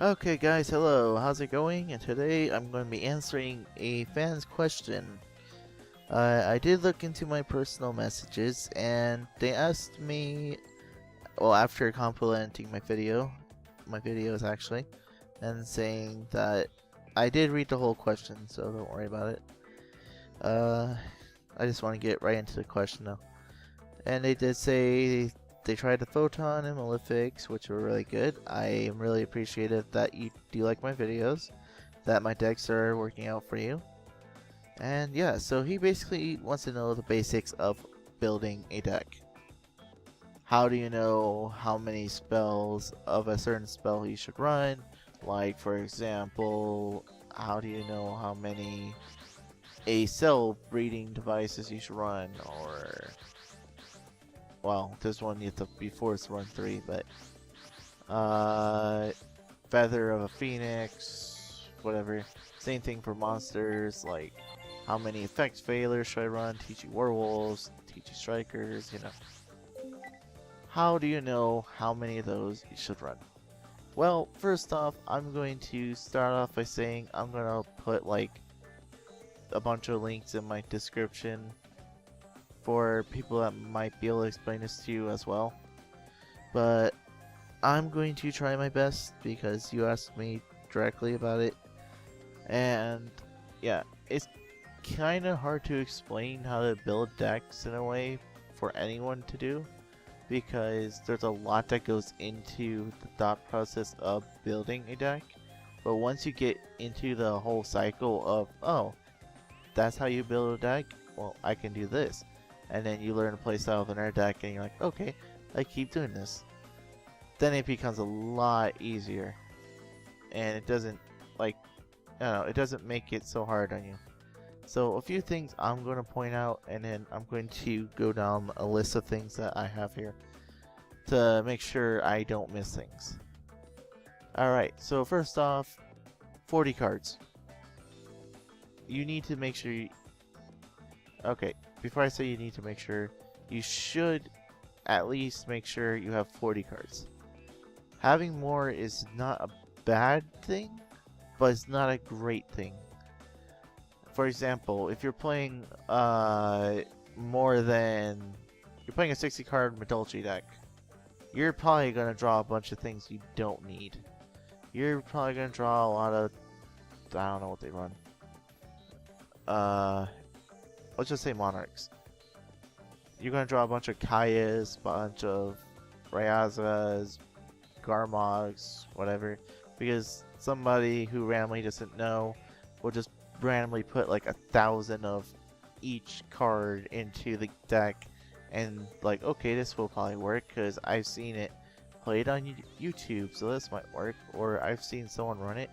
Okay guys, hello, how's it going? And today I'm going to be answering a fan's question. I did look into my personal messages and they asked me, well, after complimenting my videos actually, and saying that I did read the whole question, so don't worry about it. I just want to get right into the question though. And they did say they tried the Photon and Malefics, which were really good. I am really appreciative that you do like my videos, that my decks are working out for you. And yeah, so he basically wants to know the basics of building a deck. How do you know how many spells of a certain spell you should run? Like, for example, how do you know how many A cell breeding devices you should run? Or, well, this one you have to be forced to run 3, but Feather of a Phoenix, whatever. Same thing for monsters, like how many effect failures should I run? TG Werewolves, TG Strikers, you know. How do you know how many of those you should run? Well, first off, I'm going to start off by saying I'm going to put like a bunch of links in my description for people that might be able to explain this to you as well. But I'm going to try my best because you asked me directly about it. And yeah, it's kind of hard to explain how to build decks in a way for anyone to do, because there's a lot that goes into the thought process of building a deck. But once you get into the whole cycle of, oh, that's how you build a deck, well, I can do this, and then you learn to play style of another deck and you're like, okay, I keep doing this, then it becomes a lot easier, and it doesn't, like, I don't know, it doesn't make it so hard on you. So a few things I'm going to point out, and then I'm going to go down a list of things that I have here to make sure I don't miss things. Alright, so first off, 40 cards. You need to make sure okay, before I say you need to make sure, you should at least make sure you have 40 cards. Having more is not a bad thing, but it's not a great thing. For example, if you're playing more than you're playing a 60 card Medulci deck, you're probably gonna draw a bunch of things you don't need. You're probably gonna draw a lot of, I don't know what they run. Let's just say Monarchs. You're gonna draw a bunch of Kayas, bunch of Rayazas, Garmogs, whatever, because somebody who randomly doesn't know will just randomly put like 1,000 of each card into the deck and like, okay, this will probably work because I've seen it played on YouTube, so this might work, or I've seen someone run it,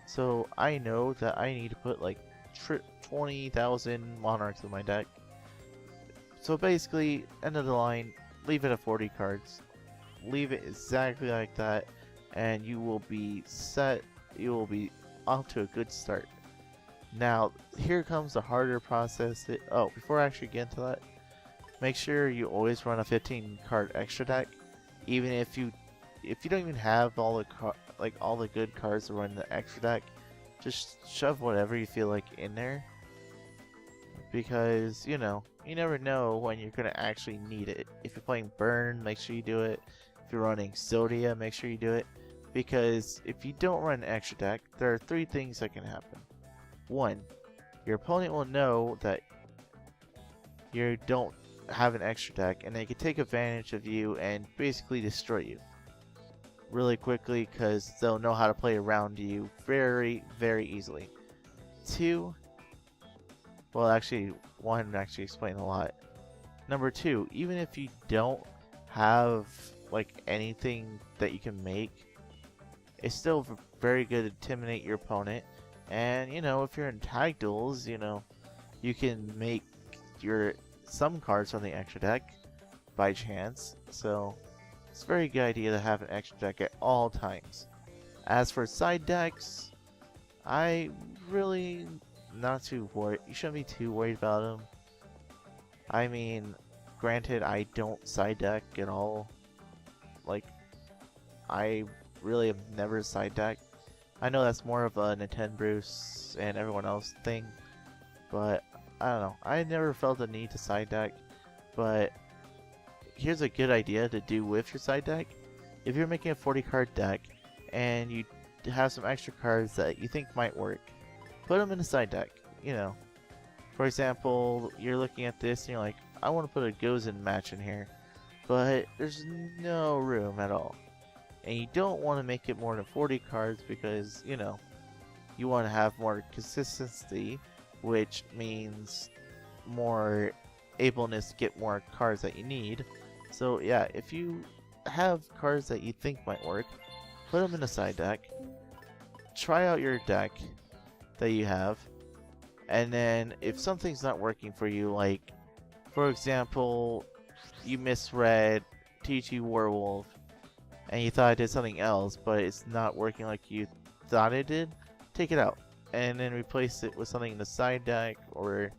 so I know that I need to put like 20,000 Monarchs in my deck. So basically, end of the line, leave it at 40 cards. Leave it exactly like that, and you will be set. You will be off to a good start. Now, here comes the harder process. Before I actually get into that, make sure you always run a 15 card extra deck, even if you don't even have all the good cards to run in the extra deck. Just shove whatever you feel like in there, because you know, you never know when you're gonna actually need it. If you're playing Burn, make sure you do it. If you're running Zodia, make sure you do it, because if you don't run an extra deck, there are 3 things that can happen. 1, your opponent will know that you don't have an extra deck, and they can take advantage of you and basically destroy you really quickly, because they'll know how to play around you very, very easily. 2, well, actually, 1 actually explained a lot. Number 2, even if you don't have like anything that you can make, it's still very good to intimidate your opponent. And you know, if you're in tag duels, you know, you can make some cards from the extra deck by chance. So it's a very good idea to have an extra deck at all times. As for side decks, I really not too worried. You shouldn't be too worried about them. I mean, granted, I don't side deck at all. Like, I really have never side decked. I know that's more of a Nintendo Bruce and everyone else thing, but I don't know. I never felt the need to side deck, but here's a good idea to do with your side deck. If you're making a 40 card deck and you have some extra cards that you think might work, put them in a side deck. You know, for example, you're looking at this and you're like, I want to put a Gozen match in here, but there's no room at all. And you don't want to make it more than 40 cards because, you know, you want to have more consistency, which means more ableness to get more cards that you need. So yeah, if you have cards that you think might work, put them in a side deck, try out your deck that you have, and then if something's not working for you, like for example, you misread TG Werewolf and you thought it did something else, but it's not working like you thought it did, take it out and then replace it with something in the side deck, or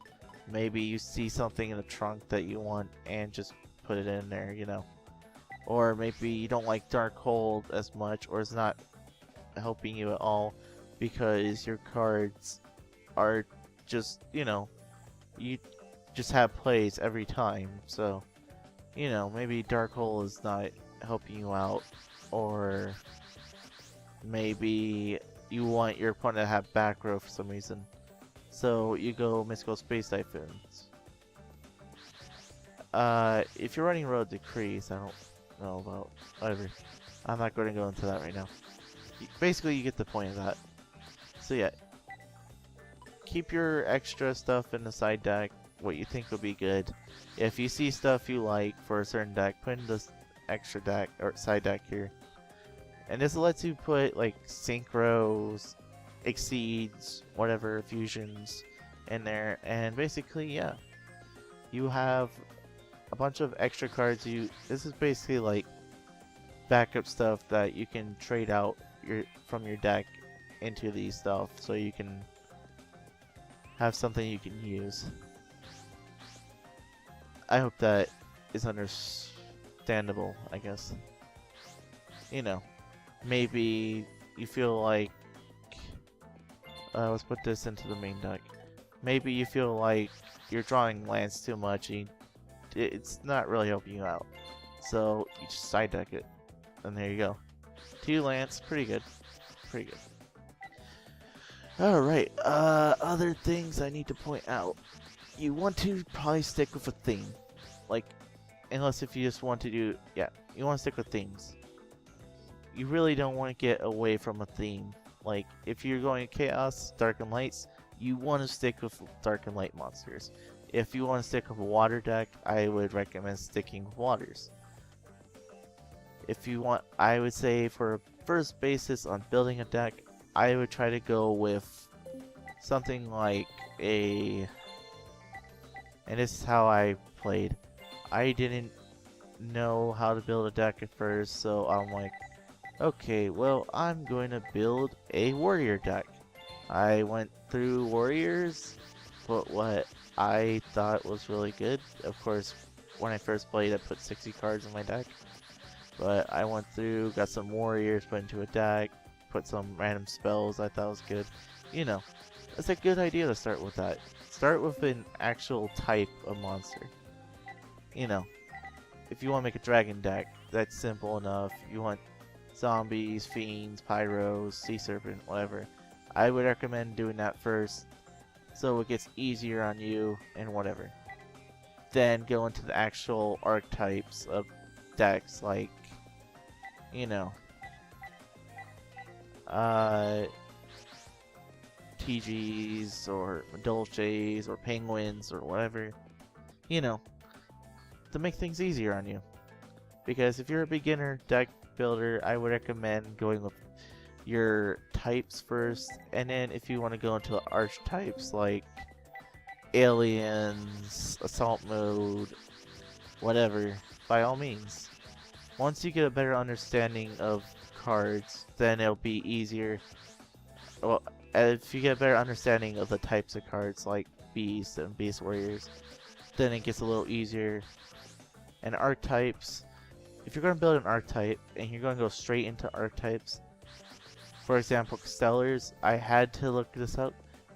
maybe you see something in the trunk that you want and just put it in there, you know. Or maybe you don't like Dark Hold as much, or it's not helping you at all because your cards are just, you know, you just have plays every time. So, you know, maybe Dark Hold is not helping you out, or maybe you want your opponent to have back row for some reason. So you go Mystical Space Typhoons. If you're running Road Decrease, I don't know about whatever. I'm not going to go into that right now. Basically, you get the point of that. So yeah, keep your extra stuff in the side deck, what you think will be good. If you see stuff you like for a certain deck, put in this extra deck or side deck here. And this lets you put like synchros, exceeds, whatever, fusions in there, and basically, yeah, you have a bunch of extra cards. This is basically like backup stuff that you can trade out from your deck into these stuff, so you can have something you can use. I hope that is understandable, I guess. You know, maybe you feel like let's put this into the main deck. Maybe you feel like you're drawing lands too much and it's not really helping you out. So you just side deck it. And there you go. 2 lands, pretty good. Pretty good. Alright, other things I need to point out. You want to probably stick with a theme. Like, unless if you just want to do, yeah, you want to stick with themes. You really don't want to get away from a theme. Like, if you're going Chaos, Dark and Lights, you want to stick with Dark and Light monsters. If you want to stick with a water deck, I would recommend sticking with waters. If you want, I would say for a first basis on building a deck, I would try to go with something like and this is how I played. I didn't know how to build a deck at first, so I'm like, okay, well, I'm going to build a warrior deck. I went through warriors, but what I thought was really good. Of course, when I first played, I put 60 cards in my deck. But I went through, got some warriors put into a deck, put some random spells I thought was good. You know, it's a good idea to start with that. Start with an actual type of monster. You know, if you want to make a dragon deck, that's simple enough. You want zombies, fiends, pyros, sea serpent, whatever. I would recommend doing that first, so it gets easier on you and whatever. Then go into the actual archetypes of decks, like, you know, TGs or Dolces or Penguins or whatever, you know, to make things easier on you. Because if you're a beginner deck builder, I would recommend going with your types first, and then if you want to go into archetypes like aliens, assault mode, whatever, by all means. Once you get a better understanding of cards, then it'll be easier. Well, if you get a better understanding of the types of cards like Beast and Beast Warriors, then it gets a little easier. And archetypes, if you're going to build an archetype and you're going to go straight into archetypes, For example, Castellars, I had to look this up.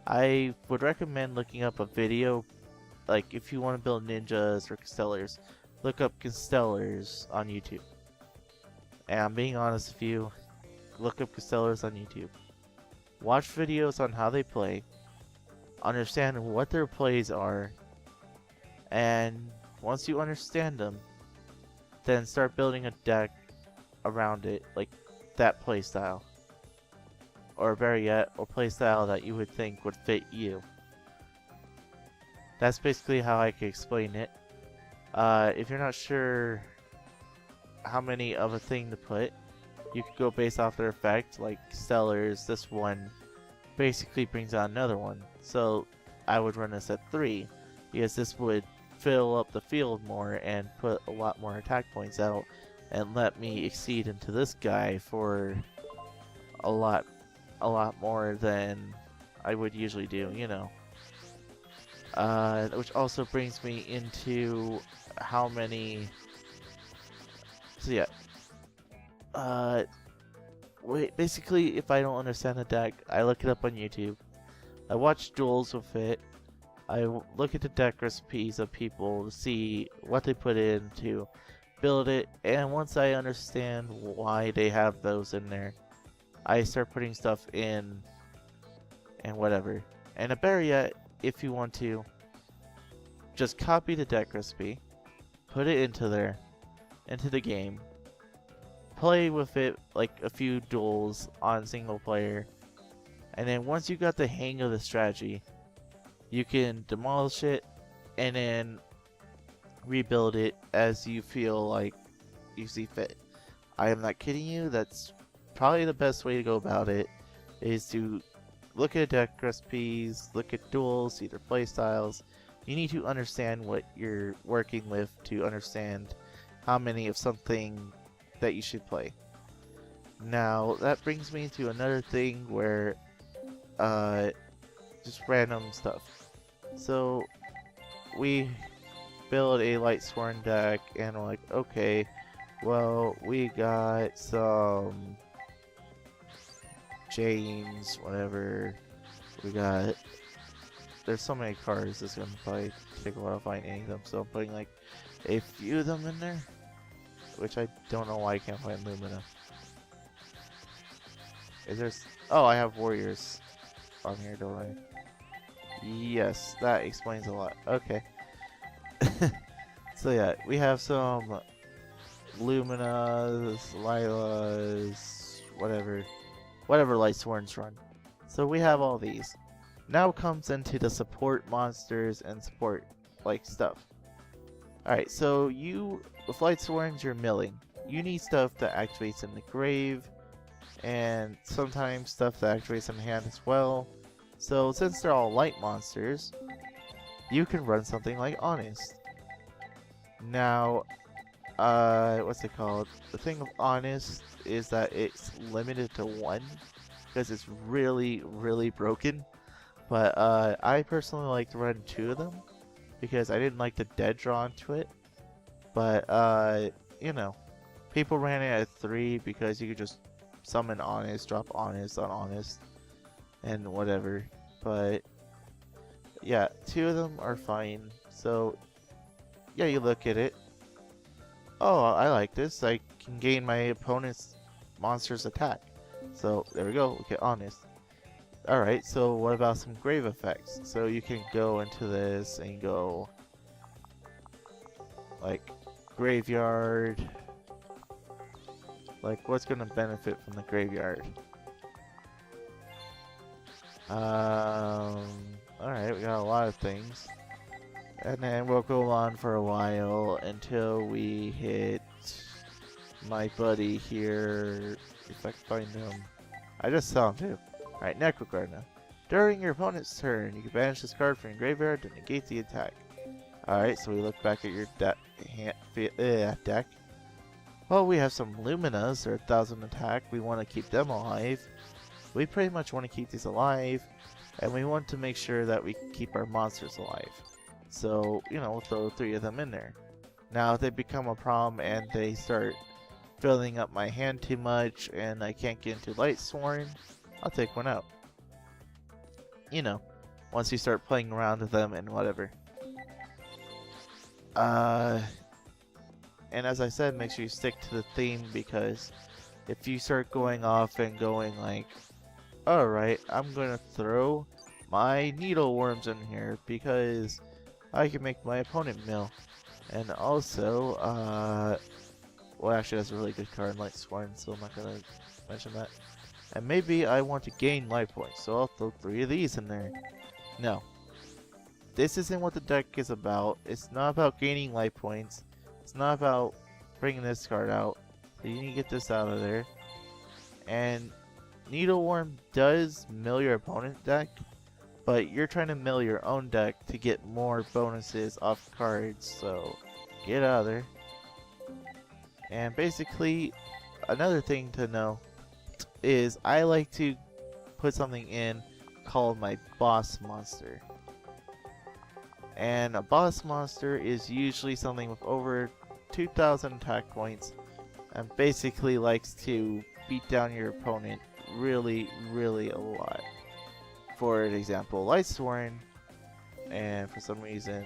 I would recommend looking up a video, like if you want to build ninjas or Castellars, look up Castellars on YouTube. And I'm being honest with you, look up Castellars on YouTube. Watch videos on how they play, understand what their plays are, and once you understand them, then start building a deck around it, like that playstyle. Or better yet, a playstyle that you would think would fit you. That's basically how I can explain it. If you're not sure how many of a thing to put, you could go based off their effect, like Stellars, this one basically brings out another one. So I would run this at 3, because this would fill up the field more and put a lot more attack points out and let me exceed into this guy for a lot more than I would usually do, you know. Which also brings me into how many. So yeah. Basically, if I don't understand the deck, I look it up on YouTube. I watch duels with it. I look at the deck recipes of people to see what they put in to build it, and once I understand why they have those in there, I start putting stuff in and whatever. And better yet, if you want to, just copy the deck recipe, put it into the game, play with it like a few duels on single player, and then once you got the hang of the strategy, you can demolish it and then rebuild it as you feel like you see fit. I am not kidding you. That's probably the best way to go about it, is to look at deck recipes, look at duels, see their playstyles. You need to understand what you're working with to understand how many of something that you should play. Now that brings me to another thing where just random stuff. So we build a Light Sworn deck and we're like, okay, well, we got some James, whatever. We got, there's so many cards, it's gonna probably take a while to find any of them, so I'm putting like a few of them in there, which I don't know why I can't find Lumina. Is there, oh, I have Warriors on here, don't I? Yes, that explains a lot. Okay. So yeah, we have some Luminas, Lilas, whatever Light Sworns run. So we have all these. Now comes into the support monsters and support like stuff. Alright, so with Light Sworns you're milling. You need stuff that activates in the grave, and sometimes stuff that activates in the hand as well. So since they're all light monsters, you can run something like Honest. Now, what's it called? The thing with Honest is that it's limited to 1, because it's really, really broken. But I personally like to run 2 of them, because I didn't like the dead draw into it. But, you know, people ran it at 3 because you could just summon Honest, drop Honest on Honest, and whatever. But yeah, 2 of them are fine. So yeah, you look at it. Oh, I like this. I can gain my opponent's monster's attack. So there we go. We get Honest. Alright, so what about some grave effects? So you can go into this and go like graveyard. Like, what's gonna benefit from the graveyard? Alright, we got a lot of things. And then we'll go on for a while until we hit my buddy here. If I can find him. I just saw him too. Alright, Necroguard now. During your opponent's turn, you can banish this card from your graveyard to negate the attack. Alright, so we look back at your deck. Well, we have some Luminas, they're 1000 attack. We want to keep them alive. We pretty much want to keep these alive, and we want to make sure that we keep our monsters alive. So, you know, we'll throw 3 of them in there. Now, if they become a problem and they start filling up my hand too much and I can't get into Lightsworn, I'll take one out. You know, once you start playing around with them and whatever. And as I said, make sure you stick to the theme, because if you start going off and going like, alright, I'm gonna throw my needle worms in here because I can make my opponent mill. And also, well, actually that's a really good card in Lightsworn, so I'm not gonna mention that. And maybe I want to gain life points, so I'll throw 3 of these in there. No. This isn't what the deck is about. It's not about gaining life points. It's not about bringing this card out. So you need to get this out of there. And Needleworm does mill your opponent deck, but you're trying to mill your own deck to get more bonuses off cards, so get out of there. And basically, another thing to know is I like to put something in called my boss monster. And a boss monster is usually something with over 2,000 attack points and basically likes to beat down your opponent really, really a lot. For example, Lightsworn, and for some reason,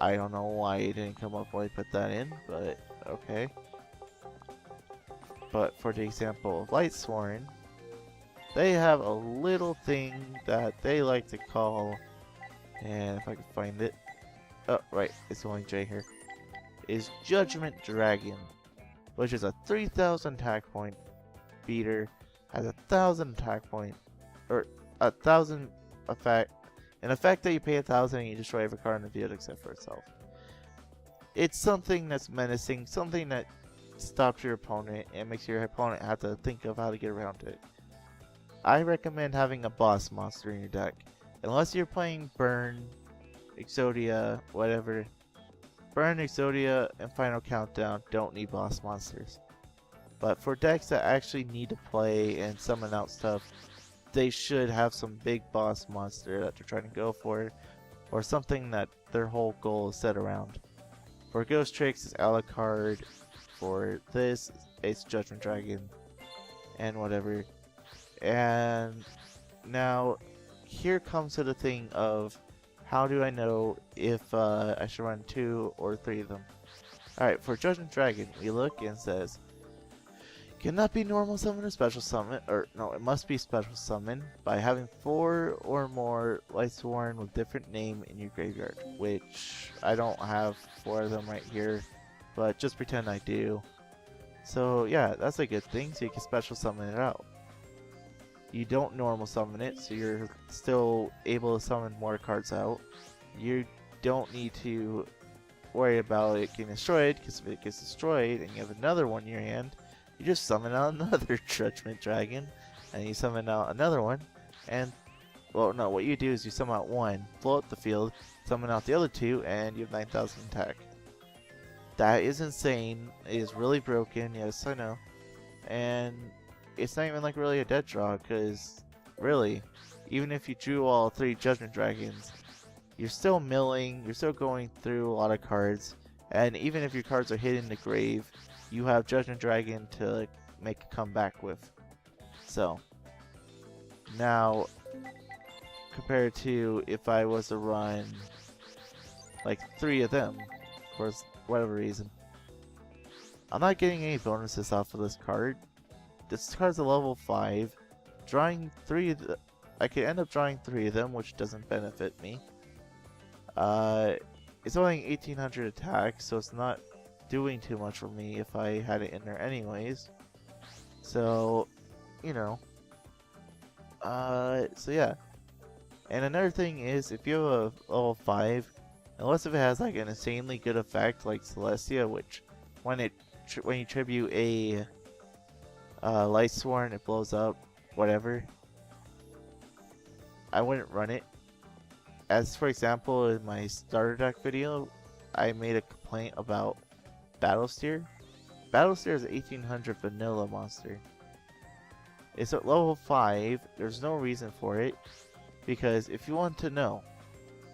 I don't know why it didn't come up when I put that in, but okay. But for the example of Lightsworn, they have a little thing that they like to call, and if I can find it, oh right, it's only J here, is Judgment Dragon, which is a 3,000 attack point beater, has 1,000 attack point, or 1,000 effect, an effect that you pay 1,000 and you destroy every card in the field except for itself. It's something that's menacing, something that stops your opponent and makes your opponent have to think of how to get around it. I recommend having a boss monster in your deck. Unless you're playing Burn, Exodia, whatever. Burn, Exodia, and Final Countdown don't need boss monsters. But for decks that actually need to play and summon out stuff, they should have some big boss monster that they're trying to go for, or something that their whole goal is set around. For Ghost Tricks, it's Alucard. For this, it's Judgment Dragon, and whatever. And now, here comes to the thing of, how do I know if I should run 2 or 3 of them? Alright, for Judgment Dragon, we look and it says, cannot be normal summon or special summon, or no, it must be special summon by having 4 or more Lightsworn with different name in your graveyard, which I don't have 4 of them right here, but just pretend I do. So yeah, that's a good thing, so you can special summon it out. You don't normal summon it, so you're still able to summon more cards out. You don't need to worry about it getting destroyed, because if it gets destroyed and you have another one in your hand, you just summon out another Judgment Dragon, and you summon out another one, and, well no, what you do is you summon out one, blow up the field, summon out the other 2, and you have 9,000 attack. That is insane. It is really broken, yes I know. And it's not even like really a dead draw, because really, even if you drew all 3 Judgment Dragons, you're still milling, you're still going through a lot of cards, and even if your cards are hidden in the grave, you have Judgment Dragon to make a comeback with. So, now, compared to if I was to run like 3 of them, for whatever reason, I'm not getting any bonuses off of this card. This card's a level 5. Drawing 3 of I could end up drawing 3 of them, which doesn't benefit me. It's only 1,800 attack, so it's not doing too much for me if I had it in there anyways. So, you know. So yeah. And another thing is, if you have a level 5, unless if it has like an insanely good effect like Celestia, which when you tribute a Lightsworn, it blows up, whatever, I wouldn't run it. As for example, in my starter deck video, I made a complaint about Battlesteer. Battlesteer is an 1800 vanilla monster. It's at level 5, there's no reason for it, because if you want to know,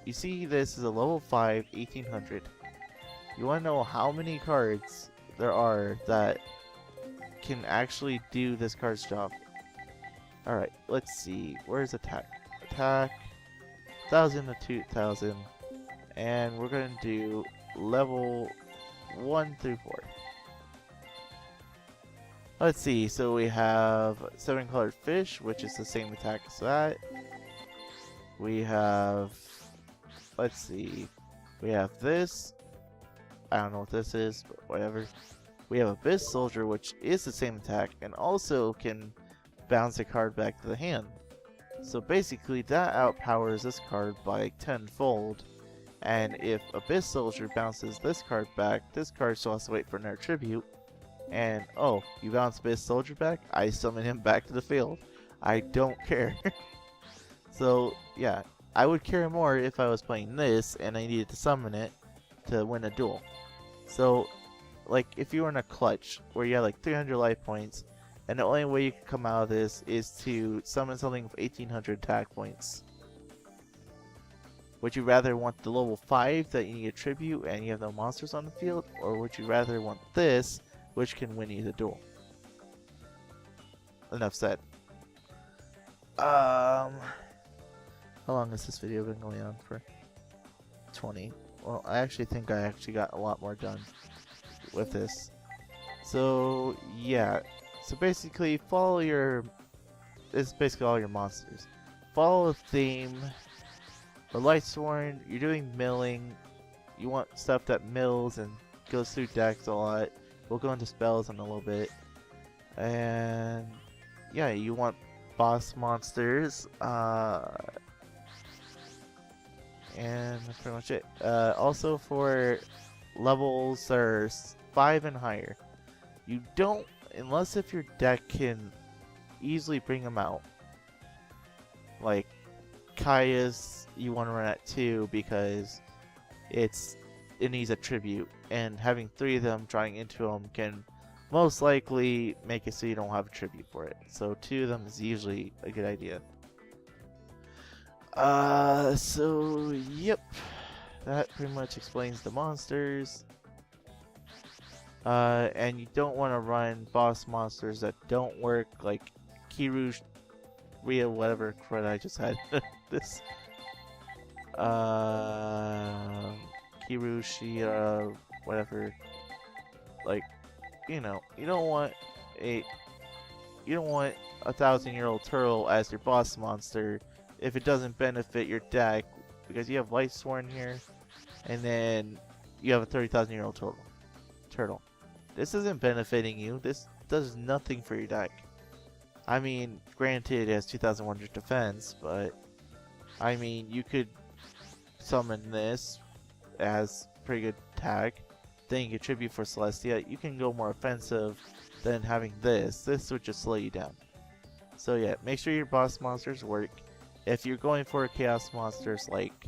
you see this is a level 5 1800. You want to know how many cards there are that can actually do this card's job. Alright, let's see. Where's attack? Attack 1000 to 2000. And we're going to do level 1 through 4. Let's see. So we have 7 colored fish, which is the same attack as that. We have... Let's see. We have this. I don't know what this is, but whatever. We have Abyss Soldier, which is the same attack, and also can bounce a card back to the hand. So basically, that outpowers this card by 10-fold. And if Abyss Soldier bounces this card back, this card still has to wait for another tribute. And, oh, you bounce Abyss Soldier back? I summon him back to the field. I don't care. So, yeah. I would care more if I was playing this and I needed to summon it to win a duel. So, like, if you were in a clutch where you had like 300 life points, and the only way you can come out of this is to summon something with 1800 attack points. Would you rather want the level 5 that you need a tribute and you have no monsters on the field, or would you rather want this, which can win you the duel? Enough said. How long has this video been going on for? 20. Well, I actually think I got a lot more done with this. So, yeah. So basically, follow your... This is basically all your monsters. Follow the theme. For Lightsworn, you're doing milling. You want stuff that mills and goes through decks a lot. We'll go into spells in a little bit. And... yeah, you want boss monsters. And that's pretty much it. Also for levels that are 5 and higher, you don't, unless if your deck can easily bring them out. Like Kaya's, you want to run at 2 because it needs a tribute, and having 3 of them drawing into them can most likely make it so you don't have a tribute for it. So 2 of them is usually a good idea. So, yep. That pretty much explains the monsters. And you don't want to run boss monsters that don't work, like Kiru, Rhea, whatever crud I just had. This. Kiru, Shira, whatever. Like, you know, you don't want a 1,000-year-old turtle as your boss monster if it doesn't benefit your deck, because you have Lightsworn here, and then you have a 30,000-year-old turtle. This isn't benefiting you. This does nothing for your deck. I mean, granted it has 2,100 defense, but I mean, you could summon this as pretty good attack, then you get tribute for Celestia. You can go more offensive than having this. This would just slow you down. So yeah, make sure your boss monsters work. If you're going for Chaos monsters like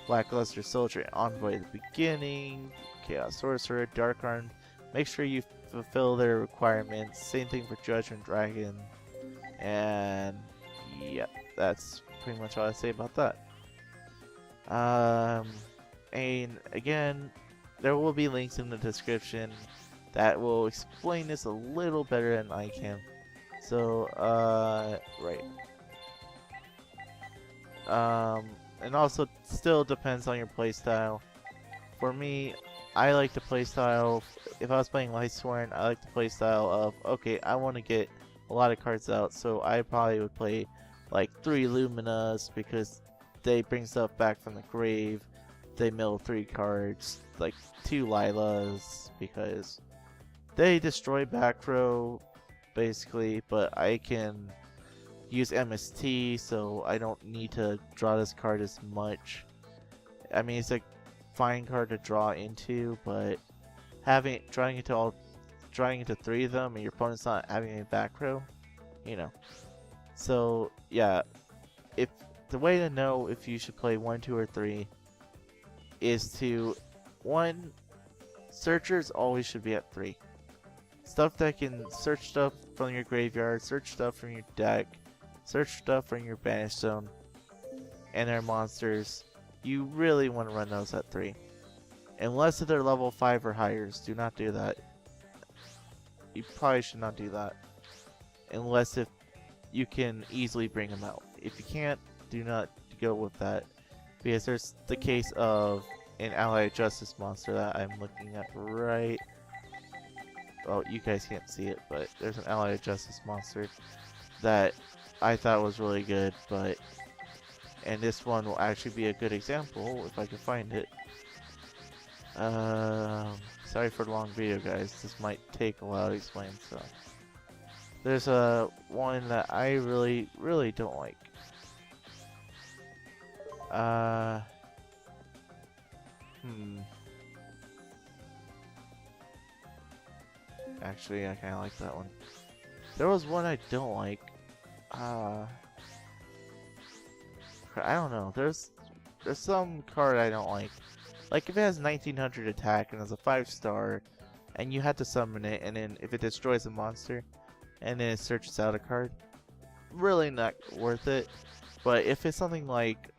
Lackluster Soldier and Envoy at the beginning, Chaos Sorcerer, Dark Arm, make sure you fulfill their requirements. Same thing for Judgment Dragon. And yeah, that's pretty much all I say about that. And again, there will be links in the description that will explain this a little better than I can. So, right. And also still depends on your playstyle. For me, I like to playstyle, if I was playing Lightsworn, I like the playstyle of, okay, I want to get a lot of cards out, so I probably would play like 3 Luminas because they bring stuff back from the grave. They mill 3 cards, like 2 Lilas because they destroy back row basically, but I can use MST, so I don't need to draw this card as much. I mean, it's a fine card to draw into, but drawing into 3 of them and your opponent's not having any back row, you know. So yeah, if the way to know if you should play 1, 2, or 3 is to 1, searchers always should be at 3. Stuff that can search stuff from your graveyard, search stuff from your deck, search stuff from your banish zone, and their monsters. You really want to run those at 3. Unless they're level 5 or higher, do not do that. you probably should not do that. Unless if you can easily bring them out. If you can't, do not go with that. Because there's the case of an Allied Justice monster that I'm looking at right... Oh, you guys can't see it, but there's an Allied Justice monster that I thought was really good, but... And this one will actually be a good example, if I can find it. Sorry for the long video, guys. This might take a while to explain, so... There's one that I really don't like. Actually, I kind of like that one. There was one I don't like. I don't know. There's some card I don't like. Like if it has 1900 attack and it's a 5-star, and you have to summon it, and then if it destroys a monster, and then it searches out a card, really not worth it. But if it's something like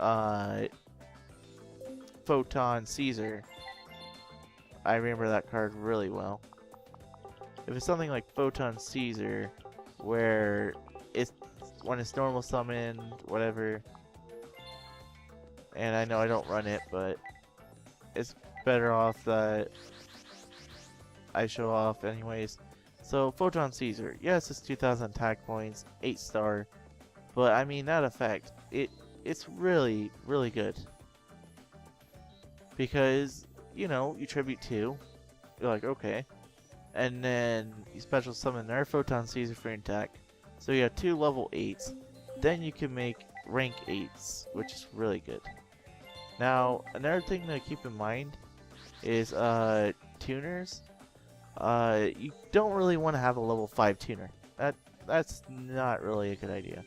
Photon Caesar, I remember that card really well. If it's something like Photon Caesar, where it's when it's normal summoned, whatever, and I know I don't run it, but it's better off that I show off anyways. So Photon Caesar, yes, it's 2000 attack points, 8-star, but I mean that effect, it's really good. Because, you know, you tribute 2, you're like, okay. And then you special summon their Photon Caesar for your attack. So you have 2 level 8s. Then you can make rank 8s, which is really good. Now, another thing to keep in mind is tuners. You don't really want to have a level 5 tuner. That's not really a good idea.